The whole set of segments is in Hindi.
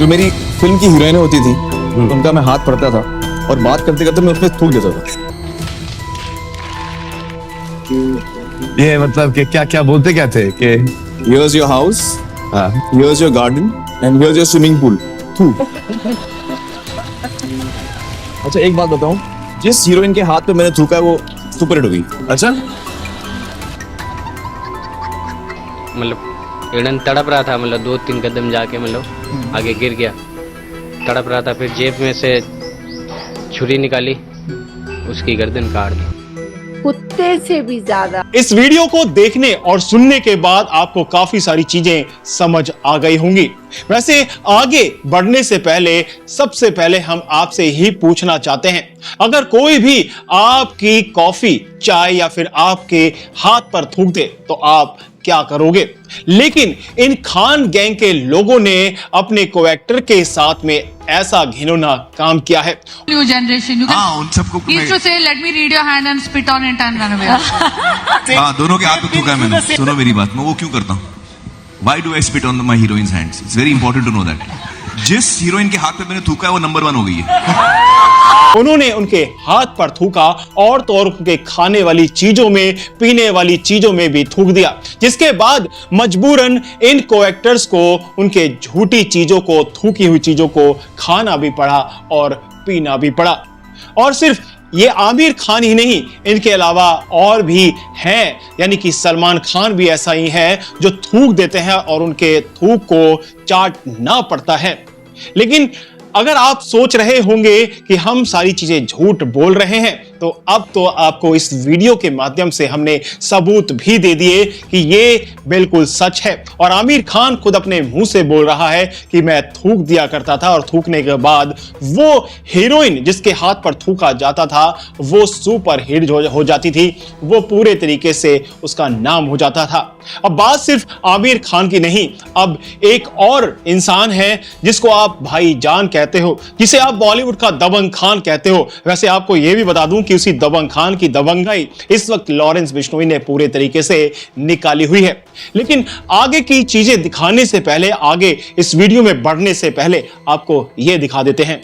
जो मेरी फिल्म की हीरोइन होती थी उनका मैं हाथ पकड़ता था और बात करते करते मैं उसमें थूक देता था। ये मतलब कि क्या क्या बोलते क्या थे कि Here's your house, here's your garden and here's your swimming pool. थूक। अच्छा एक बात बताऊं, जिस हीरोइन के हाथ पे मैंने थूका है वो सुपर हिट हो गई। अच्छा मतलब हिरन तड़प रहा था, मतलब 2-3 कदम जाके मतलब आगे गिर गया, तड़प रहा था। फिर जेब में से छुरी निकाली, उसकी गर्दन काट दी। कुत्ते से भी ज्यादा। इस वीडियो को देखने और सुनने के बाद आपको काफी सारी चीजें समझ आ गई होंगी। वैसे आगे बढ़ने से पहले सबसे पहले हम आपसे ही पूछना चाहते हैं, अगर कोई भी आपकी कॉफी, चाय या फिर आपके हाथ पर थूक दे तो आप क्या करोगे? लेकिन इन खान गैंग के लोगों ने अपने को एक्टर के साथ में ऐसा घिनौना काम किया है। New generation, you can उन सबको used to say, "Let me read your hand and spit on it and run away." दोनों के हाथ पे थूका है मैंने। सुनो मेरी बात, मैं वो क्यों करता हूँ? Why do I spit on my heroine's hands? It's very important to know that. जिस हीरोइन के हाथ पे मैंने थूका है वो नंबर 1 हो गई है। उन्होंने उनके हाथ पर थूका और तो और उनके खाने वाली चीजों में, पीने वाली चीजों में भी थूक दिया, जिसके बाद मजबूरन इन को एक्टर्स को उनके झूठी चीजों को, थूकी हुई चीजों को खाना भी पड़ा और पीना भी पड़ा। और सिर्फ ये आमिर खान ही नहीं, इनके अलावा और भी हैं, यानी कि सलमान खान भी ऐसा ही है जो थूक देते हैं और उनके थूक को चाटना पड़ता है। लेकिन अगर आप सोच रहे होंगे कि हम सारी चीजें झूठ बोल रहे हैं, तो अब तो आपको इस वीडियो के माध्यम से हमने सबूत भी दे दिए कि ये बिल्कुल सच है। और आमिर खान खुद अपने मुंह से बोल रहा है कि मैं थूक दिया करता था और थूकने के बाद वो हीरोइन जिसके हाथ पर थूका जाता था वो सुपर हिट हो जाती थी, वो पूरे तरीके से उसका नाम हो जाता था। अब बात सिर्फ आमिर खान की नहीं, अब एक और इंसान है जिसको आप भाईजान कहते हो, जिसे आप बॉलीवुड का दबंग खान कहते हो। वैसे आपको यह भी बता दूं कि उसी दबंग खान की दबंगाई इस वक्त लॉरेंस बिश्नोई ने पूरे तरीके से निकाली हुई है। लेकिन आगे की चीजें दिखाने से पहले, आगे इस वीडियो में बढ़ने से पहले आपको यह दिखा देते हैं।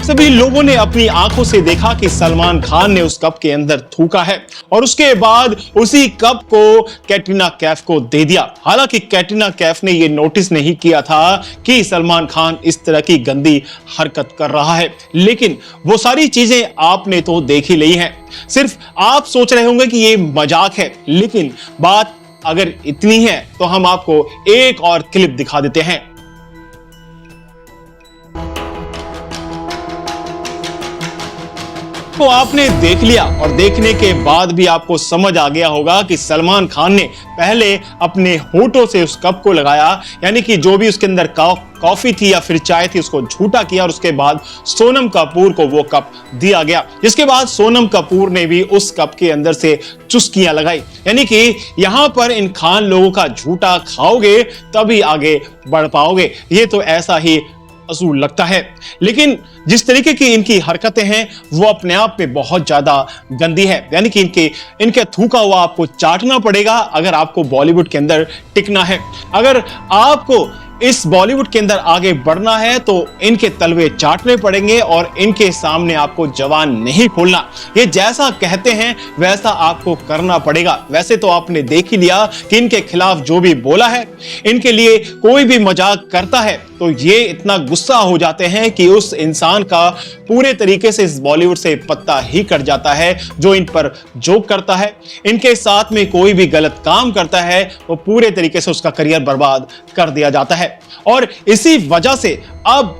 सभी लोगों ने अपनी आंखों से देखा कि सलमान खान ने उस कप के अंदर थूका है और उसके बाद उसी कप को कैटरीना कैफ को दे दिया। हालांकि कैटरीना कैफ ने यह नोटिस नहीं किया था कि सलमान खान इस तरह की गंदी हरकत कर रहा है, लेकिन वो सारी चीजें आपने तो देख ही ली हैं। सिर्फ आप सोच रहे होंगे कि ये मजाक है, लेकिन बात अगर इतनी है तो हम आपको एक और क्लिप दिखा देते हैं। तो आपने देख लिया और देखने के बाद भी आपको समझ आ गया होगा कि सलमान खान ने पहले अपने होठों से उस कप को लगाया, यानी कि जो भी उसके अंदर कॉफी थी या फिर चाय थी उसको झूठा किया और उसके बाद सोनम कपूर को वो कप दिया गया, जिसके बाद सोनम कपूर ने भी उस कप के अंदर से चुस्कियां लगाई। यानी कि यहां पर इन खान लोगों का झूठा खाओगे तभी आगे बढ़ पाओगे। ये तो ऐसा ही असूल लगता है। लेकिन जिस तरीके की इनकी हरकतें हैं वो अपने आप में बहुत ज्यादा गंदी है, यानी कि इनके थूका हुआ आपको चाटना पड़ेगा अगर आपको बॉलीवुड के अंदर टिकना है। अगर आपको इस बॉलीवुड के अंदर आगे बढ़ना है तो इनके तलवे चाटने पड़ेंगे और इनके सामने आपको जवान नहीं खोलना। ये जैसा कहते हैं वैसा आपको करना पड़ेगा। वैसे तो आपने देख ही लिया कि इनके खिलाफ जो भी बोला है, इनके लिए कोई भी मजाक करता है तो ये इतना गुस्सा हो जाते हैं कि उस इंसान का पूरे तरीके से इस बॉलीवुड से पत्ता ही कट जाता है। जो इन पर जोक करता है, इनके साथ में कोई भी गलत काम करता है, वो पूरे तरीके से उसका करियर बर्बाद कर दिया जाता है। और इसी वजह से अब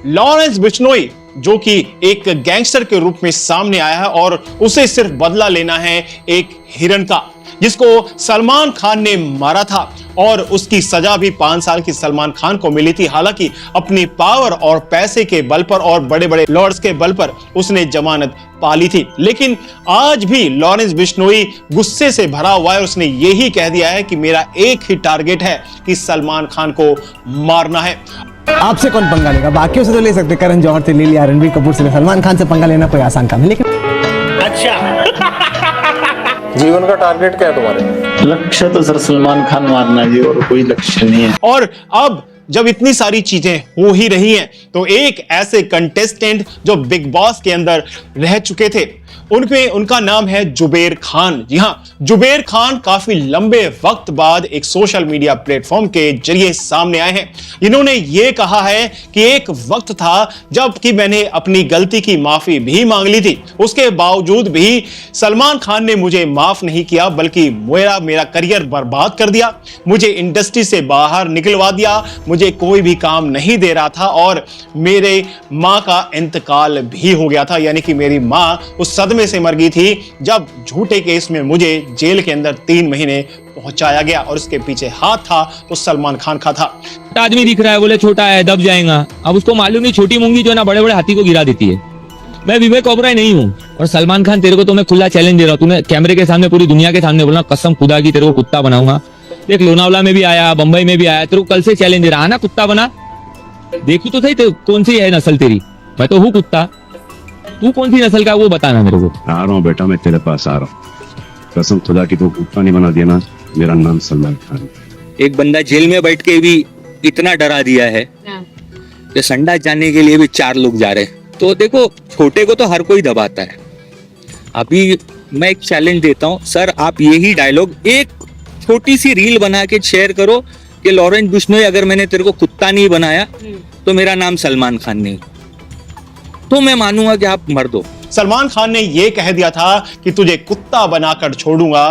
लॉरेंस बिश्नोई जो कि एक गैंगस्टर के रूप में सामने आया है और उसे सिर्फ बदला लेना है एक हिरन का, जिसको सलमान खान ने मारा था और उसकी सजा भी 5 साल की सलमान खान को मिली थी। हालांकि अपनी पावर और पैसे के बल पर और बड़े बड़े लॉर्ड्स के बल पर उसने जमानत पाली थी। लेकिन आज भी लॉरेंस बिश्नोई गुस्से से भरा हुआ है। उसने यही कह दिया है कि मेरा एक ही टारगेट है कि सलमान खान को मारना है। आपसे कौन पंगा लेगा? बाकियों से तो ले सकते, करण जौहर से ले लिया, रणबीर कपूर से, सलमान खान से पंगा लेना कोई आसान काम है। लेकिन अच्छा जीवन का टारगेट क्या है तुम्हारे? लक्ष्य तो सर सलमान खान मारना जी, और कोई लक्ष्य नहीं है। और अब जब इतनी सारी चीजें हो ही रही हैं तो एक ऐसे कंटेस्टेंट जो बिग बॉस के अंदर रह चुके थे उनका नाम है जुबेर खान। जी हाँ, जुबेर खान काफी लंबे वक्त बाद एक सोशल मीडिया प्लेटफॉर्म के जरिए सामने आए हैं। इन्होंने ये कहा है कि एक वक्त था जबकि मैंने अपनी गलती की माफी भी मांग ली थी, उसके बावजूद भी सलमान खान ने मुझे माफ नहीं किया बल्कि मेरा करियर बर्बाद कर दिया, मुझे इंडस्ट्री से बाहर निकलवा दिया, मुझे कोई भी काम नहीं दे रहा था और मेरे माँ का इंतकाल भी हो गया था। यानी कि मेरी माँ उस सदमे से मर गई थी जब झूठे केस में मुझे जेल के अंदर 3 महीने पहुंचाया गया और उसके पीछे हाथ था वो सलमान खान का था। आदमी दिख रहा है, बोले छोटा है दब जाएगा। अब उसको मालूम नहीं छोटी मूंगी जो है ना बड़े बड़े हाथी को गिरा देती है। मैं विवेक ओबराय नहीं हूँ। और सलमान खान तेरे को तो मैं खुला चैलेंज दे रहा हूँ, तूने कैमरे के सामने पूरी दुनिया के सामने बोलना कसम खुदा की तेरे को कुत्ता बनाऊंगा। देख लोनावला में भी आया, बंबई में भी आया, तेरे को कल से चैलेंज दे रहा ना कुत्ता बना। देखू तो सही कौन सी है नस्ल तेरी। मैं तो हूँ कुत्ता, तू कौन सी नस्ल का वो बताना मेरे को। आ रहा हूँ बेटा, मैं तेरे पास आ रहा हूँ। कसम खुदा की तो कुत्ता नहीं बना दिया ना। मेरा नाम सलमान खान। एक बंदा जेल में बैठ के भी इतना डरा दिया है कि संडास जाने के लिए भी 4 लोग जा रहे हैं। तो देखो छोटे को तो हर कोई दबाता है। अभी मैं एक चैलेंज देता हूँ सर, आप यही डायलॉग एक छोटी सी रील बना के शेयर करो कि लॉरेंस बिश्नोई अगर मैंने तेरे को कुत्ता नहीं बनाया तो मेरा नाम सलमान खान नहीं, तो मैं मानूंगा कि आप मर दो। सलमान खान ने यह कह दिया था कि तुझे कुत्ता बनाकर छोड़ूंगा,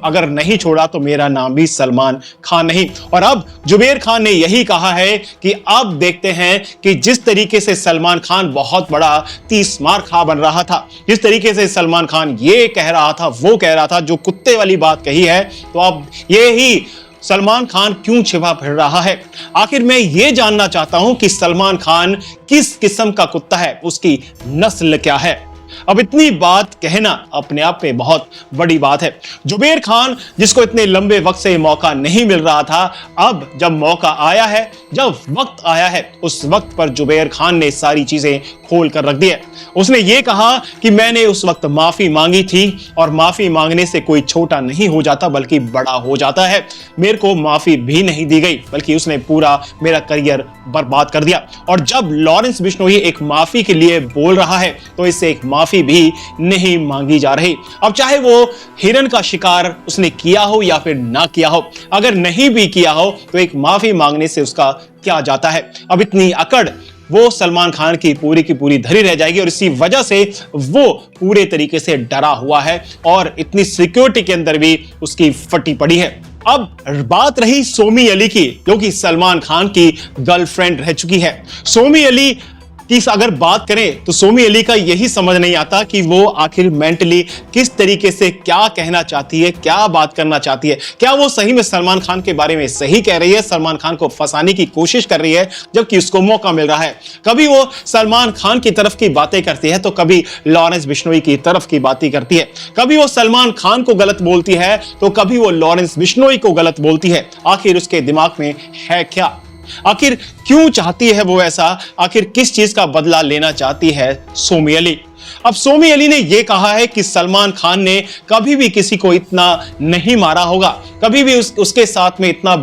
अगर नहीं छोड़ा तो मेरा नाम भी सलमान खान नहीं। और अब जुबेर खान ने यही कहा है कि अब देखते हैं कि जिस तरीके से सलमान खान बहुत बड़ा 30 मार खा बन रहा था, जिस तरीके से सलमान खान ये कह रहा था, वो कह रहा था, जो कुत्ते वाली बात कही है, तो अब ये ही सलमान खान क्यों छिपा फिर रहा है। आखिर मैं ये जानना चाहता हूं कि सलमान खान किस किस्म का कुत्ता है, उसकी नस्ल क्या है। अब इतनी बात कहना अपने आप में बहुत बड़ी बात है। जुबेर खान जिसको इतने लंबे वक्त से मौका नहीं मिल रहा था, अब जब मौका आया है, जब वक्त आया है, उस वक्त पर जुबेर खान ने सारी चीजें खोल कर रख दी है। उसने ये कहा कि मैंने उस वक्त माफी मांगी थी और माफी मांगने से कोई छोटा नहीं हो जाता बल्कि बड़ा हो जाता है। मेरे को माफी भी नहीं दी गई बल्कि उसने पूरा मेरा करियर बर्बाद कर दिया। और जब लॉरेंस बिश्नोई एक माफी के लिए बोल रहा है तो इससे एक माफी भी नहीं मांगी जा रही। अब चाहे वो हिरन का शिकार उसने किया हो या फिर ना किया हो, अगर नहीं भी किया हो तो एक माफी मांगने से उसका क्या जाता है। अब इतनी अकड़ वो सलमान खान की पूरी धरी रह जाएगी और इसी वजह से वो पूरे तरीके से डरा हुआ है और इतनी सिक्योरिटी के अंदर भी उसकी फटी पड़ी है। अब बात रही सोमी अली की, जो कि सलमान खान की गर्लफ्रेंड रह चुकी है। सोमी अली की अगर बात करें तो सोमी अली का यही समझ नहीं आता कि वो आखिर मेंटली किस तरीके से क्या कहना चाहती है, क्या बात करना चाहती है। क्या वो सही में सलमान खान के बारे में सही कह रही है, सलमान खान को फंसाने की कोशिश कर रही है जबकि उसको मौका मिल रहा है। कभी वो सलमान खान की तरफ की बातें करती है तो कभी लॉरेंस बिश्नोई की तरफ की बातें करती है। कभी वो सलमान खान को गलत बोलती है तो कभी वो लॉरेंस बिश्नोई को गलत बोलती है। आखिर उसके दिमाग में है क्या? आखिर क्यों चाहती है वो ऐसा? आखिर किस चीज का बदला लेना चाहती है सोमी अली? अब सोमी अली ने यह कहा है कि सलमान खान ने कभी भी किसी को इतना नहीं मारा होगा, कभी भी उसके साथ में इतना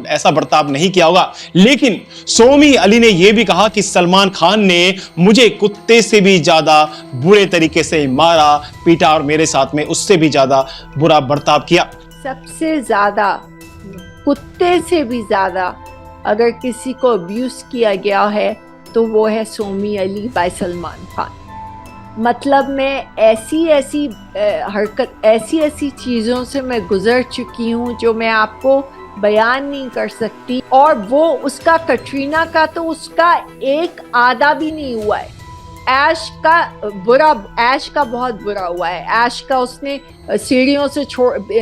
ऐसा बर्ताव नहीं किया होगा। लेकिन सोमी अली ने यह भी कहा कि सलमान खान ने मुझे कुत्ते से भी ज्यादा बुरे तरीके से मारा, पीटा और मेरे साथ में उससे भी ज्यादा बुरा बर्ताव किया। सबसे ज्यादा कुत्ते से भी ज्यादा अगर किसी को अब्यूज किया गया है तो वो है सोमी अली बाय सलमान खान। मतलब मैं ऐसी हरकत, ऐसी चीज़ों से मैं गुजर चुकी हूँ जो मैं आपको बयान नहीं कर सकती। और वो उसका कटरीना का तो उसका एक आधा भी नहीं हुआ है। ऐश का बहुत बुरा हुआ है। ऐश का उसने सीढ़ियों से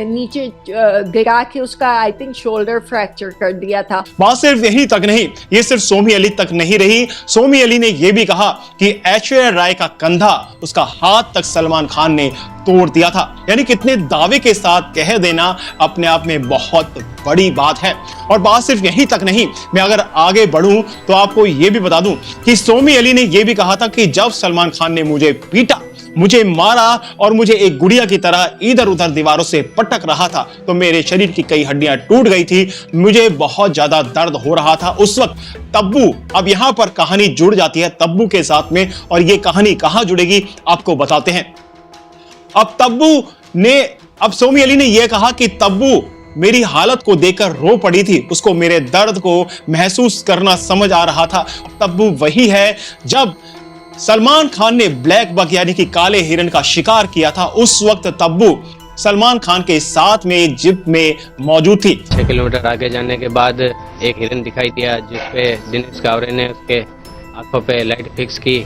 नीचे गिरा के उसका आई थिंक शोल्डर फ्रैक्चर कर दिया था। बात सिर्फ यही तक नहीं, ये सिर्फ सोमी अली तक नहीं रही। सोमी अली ने यह भी कहा कि ऐश्वर्या राय का कंधा, उसका हाथ तक सलमान खान ने तोड़ दिया था। यानी कितने दावे के साथ कह देना अपने आप में बहुत बड़ी बात है। और बात सिर्फ यही तक नहीं, मैं अगर आगे बढ़ूं तो आपको यह भी बता दूं कि सोमी अली ने यह भी कहा था कि जब सलमान खान ने मुझे पीटा मुझे मारा और मुझे एक गुड़िया की तरह इधर उधर दीवारों से पटक रहा था, तो मेरे शरीर की कई हड्डियां टूट गई थी, मुझे बहुत ज्यादा दर्द हो रहा था उस वक्त। तब्बू, अब यहां पर कहानी जुड़ जाती है तब्बू के साथ में, और ये कहानी कहां जुड़ेगी आपको बताते हैं। अब सोमी अली ने यह कहा कि तब्बू मेरी हालत को देखकर रो पड़ी थी, उसको मेरे दर्द को महसूस करना समझ आ रहा था। तब्बू वही है जब सलमान खान ने ब्लैक बक यानी कि काले हिरन का शिकार किया था, उस वक्त तब्बू सलमान खान के साथ में जिप में मौजूद थी। 6 किलोमीटर आगे जाने के बाद एक हिरन दिखाई दिया, जिसपे दिनेश कावरे ने उसके आंखों पे लाइट फिक्स की।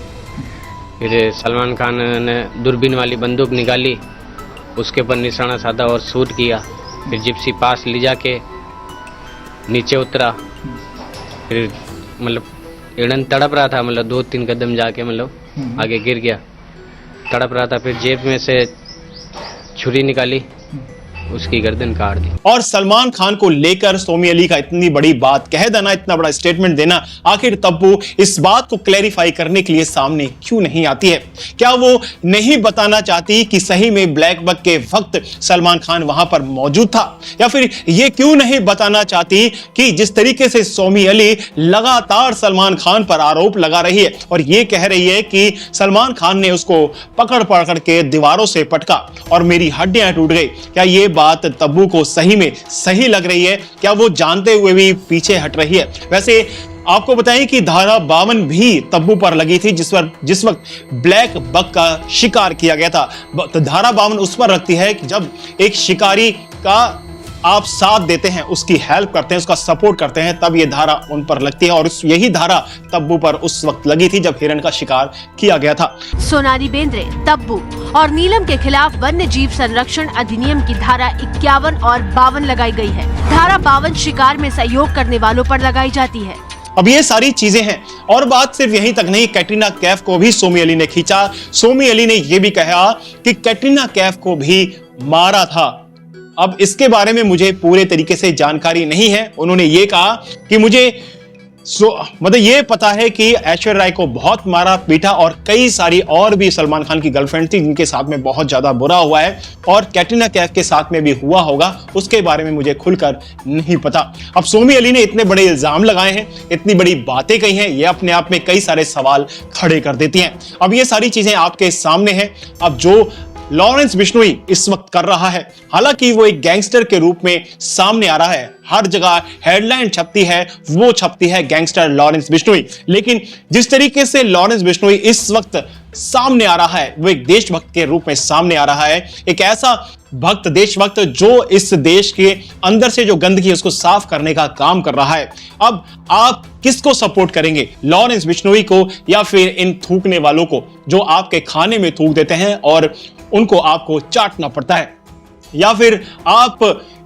फिर सलमान खान ने दूरबीन वाली बंदूक निकाली, उसके ऊपर निशाना साधा और शूट किया। फिर जिप्सी पास ले जाके नीचे उतरा, फिर मतलब हिरन तड़प रहा था, मतलब 2-3 कदम जाके मतलब आगे गिर गया, तड़प रहा था। फिर जेब में से छुरी निकाली, उसकी गर्दन काट दी। और सलमान खान को लेकर सोमी अली का इतनी बड़ी बात कह देना, इतना बड़ा स्टेटमेंट देना, आखिर तब्बू इस बात को क्लैरिफाई करने के लिए सामने क्यों नहीं आती है? क्या वो नहीं बताना चाहती कि सही में ब्लैक बक के वक्त सलमान खान वहां पर मौजूद था? या फिर ये क्यों नहीं बताना चाहती कि जिस तरीके से सोमी अली लगातार सलमान खान पर आरोप लगा रही है और ये कह रही है कि सलमान खान ने उसको पकड़ पकड़ के दीवारों से पटका और मेरी हड्डियां टूट गई, क्या ये बात तब्बू को सही में सही लग रही है? क्या वो जानते हुए भी पीछे हट रही है? वैसे आपको बताएं कि धारा 52 भी तब्बू पर लगी थी जिस वक्त ब्लैक बक का शिकार किया गया था। धारा 52 उस पर लगती है कि जब एक शिकारी का आप साथ देते हैं, उसकी हेल्प करते हैं, उसका सपोर्ट करते हैं, तब ये धारा उन पर लगती है। और यही धारा तब्बू पर उस वक्त लगी थी जब हिरन का शिकार किया गया था। सोनाली बेंद्रे, तब्बू और नीलम के खिलाफ वन्य जीव संरक्षण अधिनियम की धारा 51 और 52 लगाई गई है। धारा 52 शिकार में सहयोग करने वालों पर लगाई जाती है। अब ये सारी चीजें हैं, और बात सिर्फ यहीं तक नहीं, कैटरीना कैफ को भी सोमी अली ने खींचा। सोमी अली ने यह भी कहा कि कैटरीना कैफ को भी मारा था। अब इसके बारे में मुझे पूरे तरीके से जानकारी नहीं है। उन्होंने ये कहा कि मुझे मतलब ये पता है कि ऐश्वर्या राय को बहुत मारा पीटा, और कई सारी और भी सलमान खान की गर्लफ्रेंड थी जिनके साथ में बहुत ज्यादा बुरा हुआ है, और कैटरीना कैफ के साथ में भी हुआ होगा, उसके बारे में मुझे खुलकर नहीं पता। अब सोमी अली ने इतने बड़े इल्जाम लगाए हैं, इतनी बड़ी बातें कही हैं, ये अपने आप में कई सारे सवाल खड़े कर देती हैं। अब ये सारी चीजें आपके सामने हैं। अब जो लॉरेंस बिश्नोई इस वक्त कर रहा है, हालांकि वो एक गैंगस्टर के रूप में सामने आ रहा है, हर जगह हेडलाइन छपती है, वो छपती है गैंगस्टर लॉरेंस बिश्नोई, लेकिन जिस तरीके से लॉरेंस बिश्नोई इस वक्त सामने आ रहा है, वो एक देशभक्त के रूप में सामने आ रहा है, एक ऐसा भक्त देशभक्त जो इस देश के अंदर से जो गंदगी है उसको साफ करने का काम कर रहा है। अब आप किसको सपोर्ट करेंगे, लॉरेंस बिश्नोई को या फिर इन थूकने वालों को जो आपके खाने में थूक देते हैं और उनको आपको चाटना पड़ता है? या फिर आप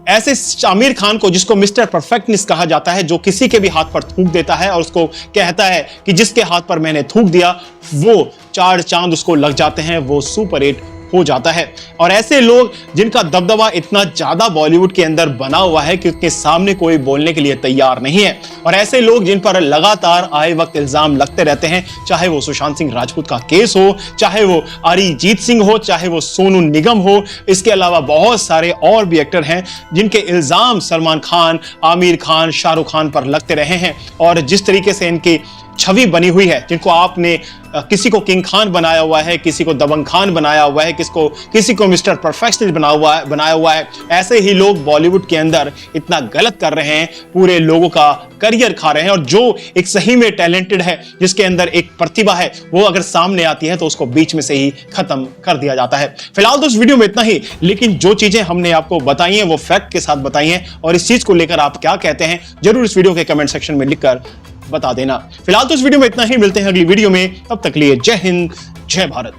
ऐसे आमिर खान को जिसको मिस्टर परफेक्टनेस कहा जाता है, जो किसी के भी हाथ पर थूक देता है और उसको कहता है कि जिसके हाथ पर मैंने थूक दिया वो 4 चांद उसको लग जाते हैं, वो सुपर हिट हो जाता है। और ऐसे लोग जिनका दबदबा इतना ज्यादा बॉलीवुड के अंदर बना हुआ है कि उनके सामने कोई बोलने के लिए तैयार नहीं है, और ऐसे लोग जिन पर लगातार आए वक्त इल्जाम लगते रहते हैं, चाहे वो सुशांत सिंह राजपूत का केस हो, चाहे वो अरिजीत सिंह हो, चाहे वो सोनू निगम हो, इसके अलावा बहुत सारे और भी एक्टर हैं जिनके इल्जाम सलमान खान, आमिर खान, शाहरुख खान पर लगते रहे हैं। और जिस तरीके से इनकी छवि बनी हुई है, जिनको आपने किसी को किंग खान बनाया हुआ है, किसी को दबंग खान बनाया हुआ है, किसी को मिस्टर परफेक्शनिस्ट बनाया हुआ है, ऐसे ही लोग बॉलीवुड के अंदर इतना गलत कर रहे हैं, पूरे लोगों का करियर खा रहे हैं। और जो एक सही में टैलेंटेड है, जिसके अंदर एक प्रतिभा है, वो अगर सामने आती है तो उसको बीच में से ही खत्म कर दिया जाता है। फिलहाल तो इस वीडियो में इतना ही, लेकिन जो चीजें हमने आपको बताई हैं वो फैक्ट के साथ बताई हैं, और इस चीज को लेकर आप क्या कहते हैं जरूर इस वीडियो के कमेंट सेक्शन में लिखकर बता देना। फिलहाल तो इस वीडियो में इतना ही, मिलते हैं अगली वीडियो में, तब तक लिए जय हिंद, जय भारत।